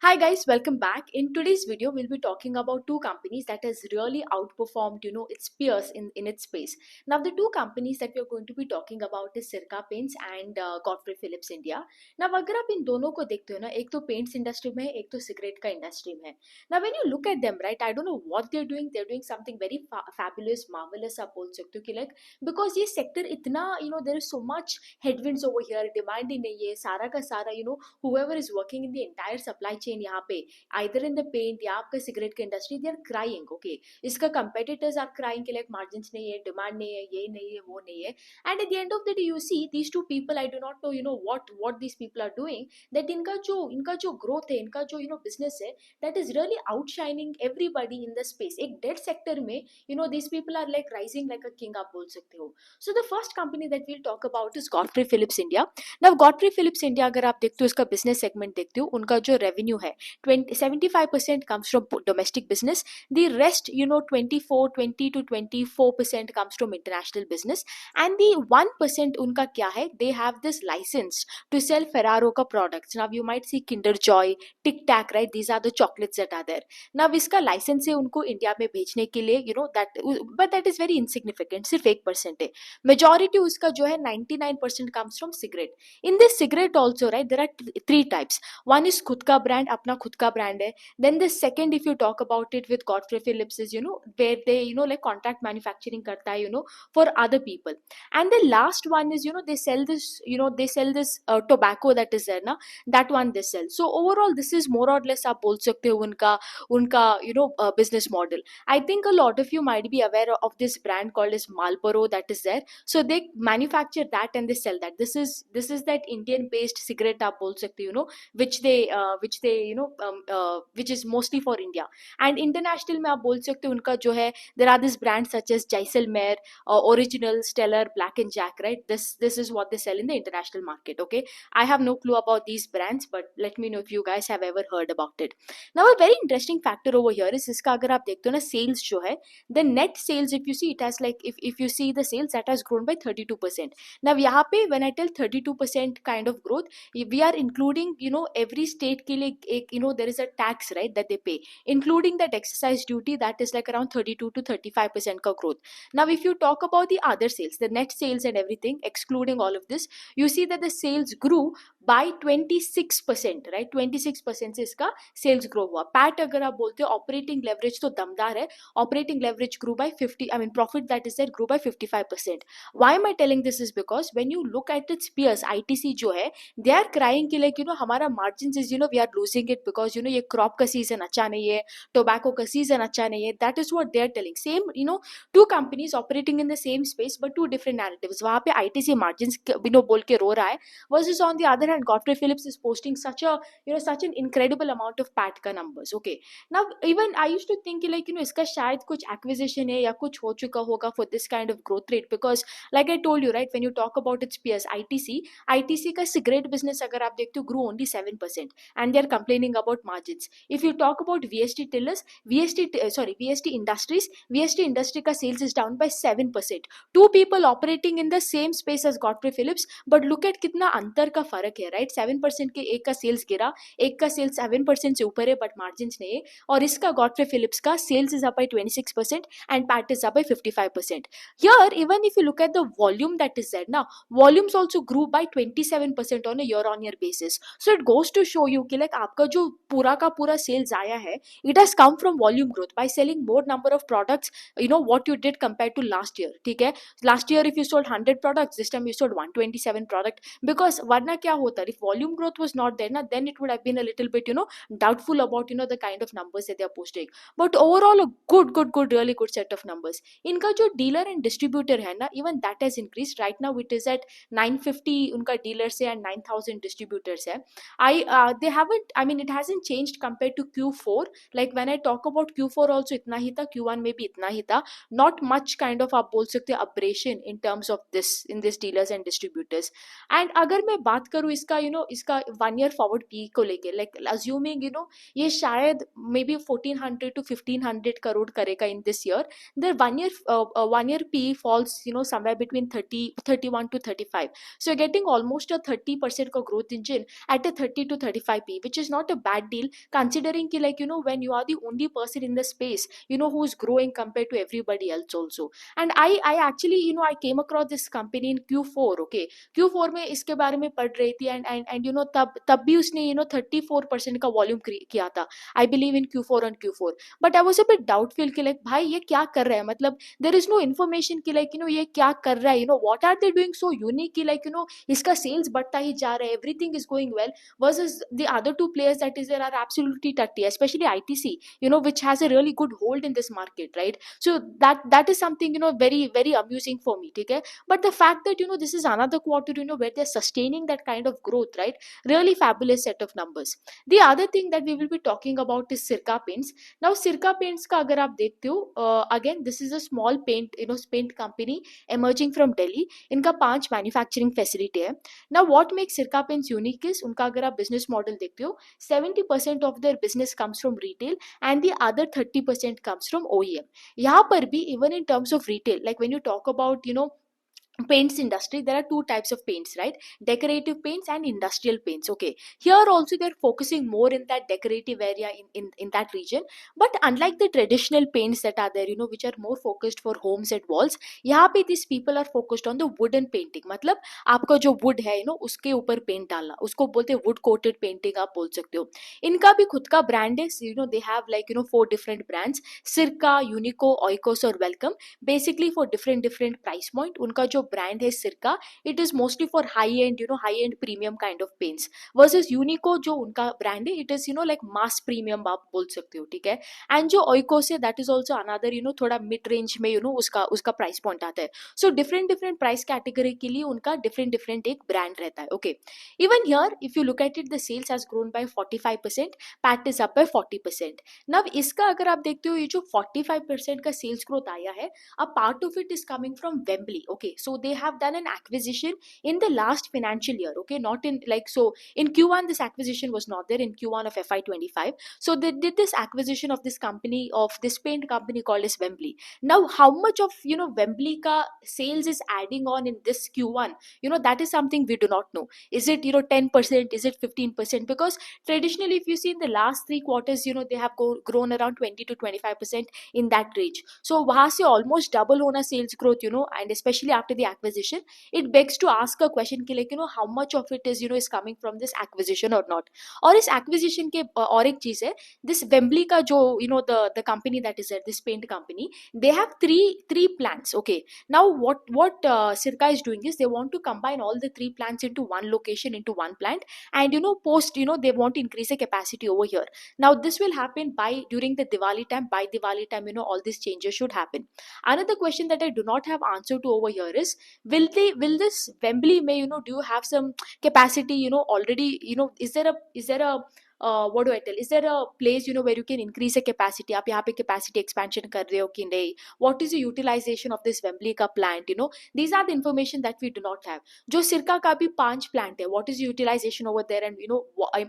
Hi guys, welcome back. In today's video, we'll be talking about two companies that has really outperformed, its peers in its space. Now, the two companies that we're going to be talking about is Sirca Paints and Godfrey Phillips India. Now, अगर आप इन दोनों को देखते हो ना, एक तो paints industry में है, एक तो सिगरेट का इंडस्ट्री में है. Now, when you look at them, right, I don't know what they're doing something very fabulous, marvelous आप बोल सकते हो कि like because ये sector इतना, there is so much headwinds over here, demand ही नहीं है, सारा का सारा, whoever is working in the entire supply chain यहाँ पे either in the paint या आपका सिगरेट के industry they are crying. Okay, इसका competitors are crying कि like margins नहीं है, demand नहीं है, ये नहीं है, वो नहीं है. And at the end of the day you see these two people, I do not know what these people are doing, that इनका जो growth है, इनका जो business है, that is really outshining everybody in the space. एक dead sector में these people are like rising like a king आप बोल सकते हो. So the first company that we'll talk about is Godfrey Phillips India. Now Godfrey Phillips India अगर आप देखते हो इसका business segment देखते हो, उनका जो revenue है 75% comes from domestic business. The rest 20 to 24% comes from international business. And the 1% उनका क्या है, they have this license to sell Ferraro का products. Now you might see Kinder Joy, Tic Tac, right? These are the chocolates that are there. Now इसका license है उनको India में भेजने के लिए, that, but that is very insignificant, सिर्फ 1% है. Majority उसका जो है 99% comes from cigarette. In this cigarette also, right, there are three types. One is खुद का brand, अपना खुद का brand है. Then the second, if you talk about it with Godfrey Phillips, is where they like contract manufacturing करता है for other people. And the last one is they sell this tobacco that is there ना, that one they sell. So overall this is more or less आप बोल सकते हो उनका business model. I think a lot of you might be aware of this brand called as Marlboro that is there. So they manufacture that and they sell that. This is that Indian based cigarette आप बोल सकते हो which they which is mostly for India. And international में आप बोल सकते हो उनका जो है, there are these brands such as Jaisalmer, Original, Stellar, Black and Jack, right? This is what they sell in the international market. Okay, I have no clue about these brands, but let me know if you guys have ever heard about it. Now a very interesting factor over here is इसका अगर आप देखते हो ना, sales जो है, the net sales, if you see, it has like if you see the sales, that has grown by 32%. Now यहाँ पे when I tell 32% kind of growth, we are including every state के लिए एक there is a tax, right, that they pay, including that excise duty, that is like around 32 to 35% का growth. Now if you talk about the other sales, the net sales and everything excluding all of this, you see that the sales grew by 26%, right? 26% से इसका sales grow हुआ. PAT अगर आप बोलते हो, operating leverage तो दमदार है. Operating leverage grew by 50, I mean profit that is there grew by 55%. Why am I telling this is because when you look at its peers, ITC जो है, they are crying कि like हमारा margins is we are losing it because ये crop का season अच्छा नहीं है, tobacco का season अच्छा नहीं है. That is what they are telling. Same two companies operating in the same space but two different narratives. वहाँ पे ITC margins बोल के रो रहा है, versus on the other hand Godfrey Phillips is posting such an incredible amount of PAT का numbers. Okay, now even I used to think like इसका शायद कुछ acquisition है या कुछ हो चुका होगा for this kind of growth rate, because like I told you, right, when you talk about its peers, ITC का cigarette business अगर आप देखते हो grew only 7% and they are complaining about margins. If you talk about VST Tillers, VST Industries, VST Industry का sales is down by 7%. Two people operating in the same space as Godfrey Phillips, but look at कितना अंतर का फर्क है, right? 7% के एक का sales गिरा, एक का sales 7% से ऊपर है but margins नहीं है, और इसका Godfrey Phillips का sales is up by 26% and PAT is up by 55%. Here even if you look at the volume that is there now, volumes also grew by 27% on a year on year basis. So it goes to show you कि like आपका जो पूरा का पूरा sales आया है, it has come from volume growth by selling more number of products, what you did compared to last year. ठीक है, last year if you sold 100 products, this time you sold 127 product, because वरना क्या होता, if volume growth was not there ना, then it would have been a little bit doubtful about the kind of numbers that they are posting. But overall a good really good set of numbers. इनका जो dealer and distributor है ना, even that has increased. Right now it is at 950 उनका dealers है and 9000 distributors है. They haven't, I mean it hasn't changed compared to Q4. Like when I talk about Q4 also इतना ही था, Q1 में भी इतना ही था. Not much kind of आप बोल सकते हो aberration in terms of this in this dealers and distributors. And अगर मैं बात करूँ इसका इसका 1 year forward P को लेके, like assuming ये शायद maybe 1400 to 1500 crore करेगा in this year, the 1 year P falls somewhere between 31 to 35. So you're getting almost a 30% का growth engine at a 30 to 35 P, which is not a bad deal, considering ki, like, when you are the only person in the space, who's growing compared to everybody else also. And I actually, I came across this company in Q4. Okay, Q4 में इसके बारे में पढ़ रही थी, and तब भी उसने 34% का वॉल्यूम किया था, I believe in Q4 but I was a bit doubtful कि लाइक भाई ये क्या कर रहा है, मतलब देयर इज नो इन्फॉर्मेशन कि लाइक ये क्या कर रहा है, what are they doing so unique कि लाइक इसका सेल्स बढ़ता ही जा रहा है, everything is going well, versus the other two players that is there are absolutely tutty, especially ITC, which has a really good hold in this market, right? So that is something very very amusing for me, okay? But the fact that this is another quarter where they're sustaining that kind of growth, right? Really fabulous set of numbers. The other thing that we will be talking about is Sirca paints. Now Sirca paints का अगर आप देखते हो, again this is a small paint company emerging from Delhi. इनका 5 manufacturing facility है. Now what makes Sirca paints unique is उनका अगर आप business model देखते हो, 70% of their business comes from retail and the other 30% comes from OEM. यहाँ पर भी even in terms of retail, like when you talk about paints industry, there are two types of paints, right? Decorative paints and industrial paints. Okay, here also they're focusing more in that decorative area in that region. But unlike the traditional paints that are there, which are more focused for homes and walls, यहाँ पे these people are focused on the wooden painting. मतलब आपका जो wood है उसके ऊपर paint डालना, उसको बोलते हैं wood coated painting, आप बोल सकते हो. इनका भी खुद का ब्रांड है, they have like 4 different brands: Sirca, Unico, Oikos और Welcome. Basically for different price point. उनका जो brand है Sirca, it is mostly for high end premium kind of paints, versus Unico जो उनका brand है, it is like mass premium आप बोल सकते हो, ठीक है? And जो Oikos है, that is also another थोड़ा mid range में उसका price point आता है. So different price category के लिए उनका different एक brand रहता है. Okay, even here if you look at it, the sales has grown by 45%, PAT is up by 40%. now इसका अगर आप देखते हो, ये जो 45% का sales growth आया है, a part of it is coming from Wembley. Okay, so they have done an acquisition in the last financial year. Okay, not in like, so in Q1 this acquisition was not there, in Q1 of FY25. So they did this acquisition of this company, of this paint company called as Wembley. Now how much of Wembley ka sales is adding on in this Q1, that is something we do not know. Is it 10%, is it 15%? Because traditionally if you see in the last 3 quarters, they have grown around 20 to 25% in that range. So वहाँ से almost double होना sales growth, and especially after the acquisition, it begs to ask a question कि like how much of it is coming from this acquisition or not. और इस acquisition के और एक चीज है, this Wembley का जो the company that is there, this paint company, they have three plants. Okay, now what Sirca is doing is they want to combine all the 3 plants into one location, into one plant, and post they want to increase the capacity over here. Now this will happen by during the Diwali time. By Diwali time, all these changes should happen. Another question that I do not have answer to over here is, will this Wembley may do you have some capacity already, is there a what do I tell, is there a place where you can increase the capacity, आप यहाँ पे capacity expansion कर रहे हो कि नहीं, what is the utilization of this Wembley का plant, these are the information that we do not have. जो Sirca का भी 5 plant है, what is the utilization over there, and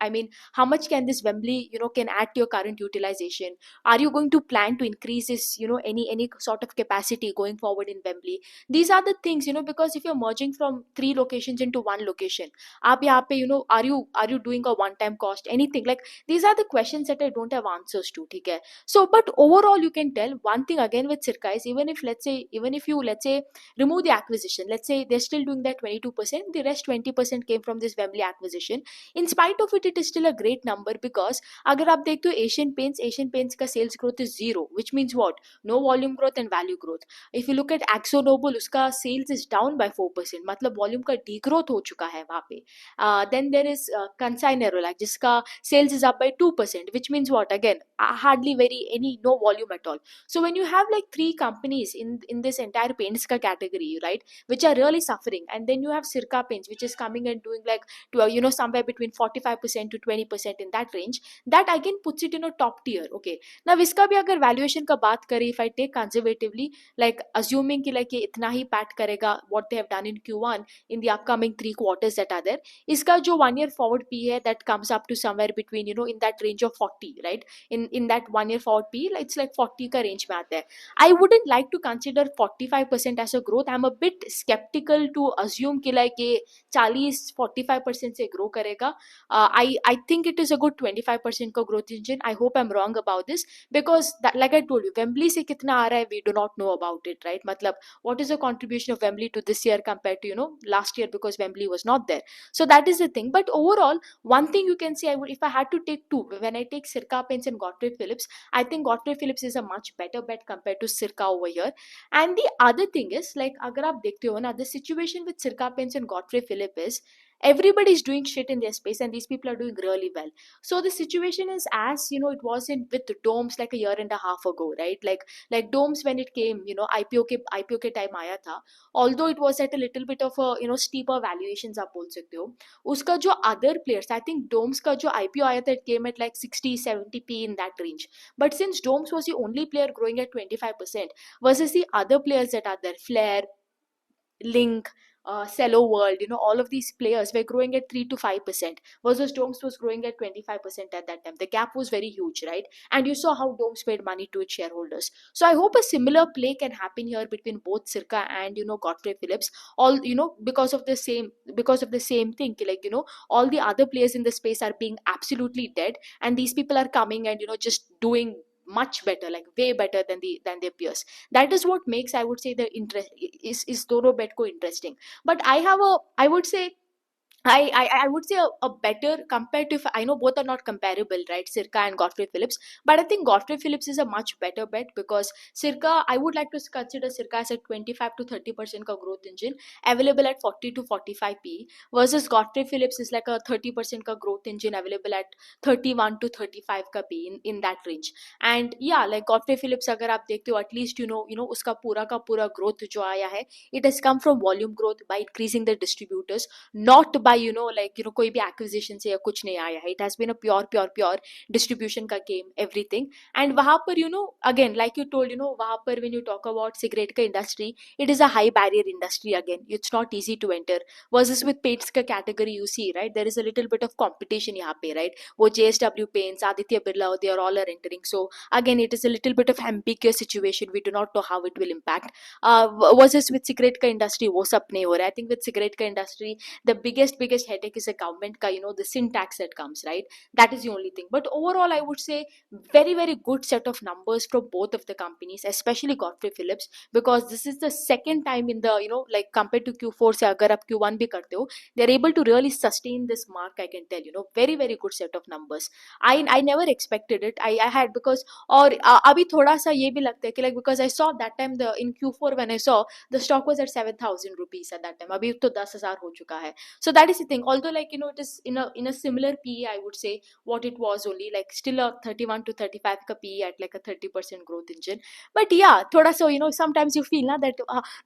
I mean how much can this Wembley can add to your current utilization? Are you going to plan to increase this any sort of capacity going forward in Wembley? These are the things because if you're merging from 3 locations into one location, आप यहाँ पे are you doing a one time cost, anything like, these are the questions that I don't have answers to, ठीक है? So but overall you can tell one thing again with Sirca is, even if you let's say remove the acquisition, let's say they're still doing that 22%, the rest 20% came from this Wembley acquisition. In spite of it, it is still a great number, because अगर आप देखते हो Asian Paints का sales growth is 0, which means what? No volume growth and value growth. If you look at Akzo Nobel, उसका sales is down by 4%, मतलब volume का degrowth हो चुका है वहाँ पे. Then there is Kansai Nerolac, जिसका sales is up by 2%, which means what? Again, hardly no volume at all. So when you have like 3 companies in this entire paints ka category, right, which are really suffering, and then you have Sirca Paints, which is coming and doing like somewhere between 45% to 20% in that range, that again puts it in a top tier. Okay, now इसका भी अगर valuation का बात करें, if I take conservatively, like assuming कि like ये इतना ही pat करेगा what they have done in Q1 in the upcoming 3 quarters that are there, इसका जो 1 year forward P है that comes up to somewhere somewhere between, in that range of 40, right? In that 1 year forward P, it's like 40 ka range mein aata hai. I wouldn't like to consider 45% as a growth. I'm a bit skeptical to assume कि like ये 40-45% से grow करेगा. I think it is a good 25% का growth engine. I hope I'm wrong about this, because that, like I told you, Wembley से कितना आ रहा है we do not know about it, right? मतलब what is the contribution of Wembley to this year compared to last year, because Wembley was not there. So that is the thing. But overall, one thing you can say, I would, if I had to take two, when I take Sirca Paints and Godfrey Phillips, I think Godfrey Phillips is a much better bet compared to Sirca over here. And the other thing is, like, अगर आप देखते हो ना, the situation with Sirca Paints and Godfrey Phillips is everybody is doing shit in their space and these people are doing really well. So the situation is, as it was in with Domes like a year and a half ago, right? Like Domes, when it came, IPO के time आया था, although it was at a little bit of a steeper valuations, आप बोल सकते हो. उसका जो other players, I think Domes का जो IPO आया था, it came at like 60-70p in that range. But since Domes was the only player growing at 25% versus the other players that are there, Flair, Link, Cello World, all of these players were growing at 3 to 5%, versus Domes was growing at 25% at that time. The gap was very huge, right? And you saw how Domes paid money to its shareholders. So I hope a similar play can happen here between both Sirca and Godfrey Phillips. All because of the same thing. Like all the other players in the space are being absolutely dead, and these people are coming and just doing much better, like way better than their peers. That is what makes, I would say, the interest is Doro Betco interesting. But I would say, I would say a better, compared to, if I know both are not comparable, right? Sirca and Godfrey Phillips, but I think Godfrey Phillips is a much better bet, because Sirca, I would like to consider Sirca as a 25 to 30% ka growth engine, available at 40 to 45p, versus Godfrey Phillips is like a 30% ka growth engine, available at 31 to 35 ka p, in that range. And yeah, like Godfrey Phillips, अगर आप देखते हो, at least उसका पूरा का पूरा growth जो आया है, it has come from volume growth by increasing the distributors, not by कोई भी acquisition से या कुछ नहीं आया है. It has been a pure distribution का game, everything. And वहाँ पर again, like you told, वहाँ पर when you talk about cigarette का industry, it is a high barrier industry. Again, it's not easy to enter, versus with paints का category, you see, right, there is a little bit of competition यहाँ पे, right? वो JSW Paints, Aditya Birla, they are all are entering. So again, it is a little bit of ambiguous situation. We do not know how it will impact. Versus with cigarette का industry, वो सब नहीं हो रहा है. I think with cigarette का industry, the biggest headache is a government ka, the sin tax that comes, right? That is the only thing. But overall, I would say very good set of numbers from both of the companies, especially Godfrey Phillips, because this is the second time in the like compared to Q4 se agar aap Q1 bhi karte ho, they are able to really sustain this mark. I can tell, very good set of numbers. I never expected it. I had, because और अभी थोड़ा सा ये भी लगता है कि like, because I saw that time the in Q4 when I saw the stock was at 7,000 rupees at that time. अभी तो 10,000 हो चुका है. So that is the thing. Although like it is in a similar PE, I would say what it was, only like still a 31 to 35 ka PE at like a 30% growth engine. But yeah, thoda so sometimes you feel na that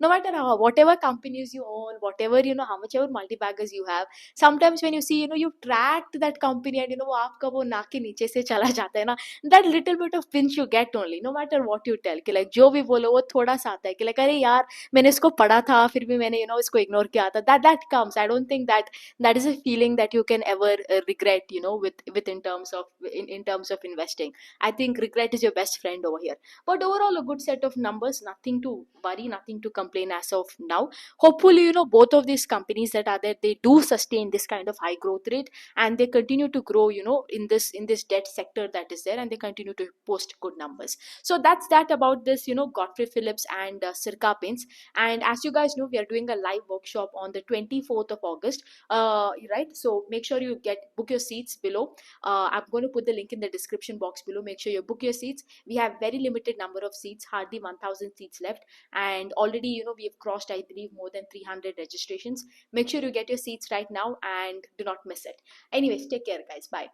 no matter whatever companies you own, whatever how much ever multi-baggers you have, sometimes when you see you've tracked that company and वो आपका वो नाक के नीचे से चला जाता है ना, that little bit of pinch you get only, no matter what you tell, कि like जो भी बोलो वो थोड़ा सा आता है कि like अरे यार मैंने इसको पढ़ा था फिर भी मैंने इसको इग्नोर किया था. That comes. I don't think that is a feeling that you can ever regret, with in terms of investing. I think regret is your best friend over here. But overall, a good set of numbers, nothing to worry, nothing to complain as of now. Hopefully, both of these companies that are there, they do sustain this kind of high growth rate, and they continue to grow, in this debt sector that is there, and they continue to post good numbers. So that's that about this, Godfrey Phillips and Sirca Paints. And as you guys know, we are doing a live workshop on the 24th of August, right? So make sure you book your seats below. I'm going to put the link in the description box below. Make sure you book your seats. We have very limited number of seats, hardly 1,000 seats left, and already we have crossed, I believe, more than 300 registrations. Make sure you get your seats right now and do not miss it. Anyways, take care, guys. Bye.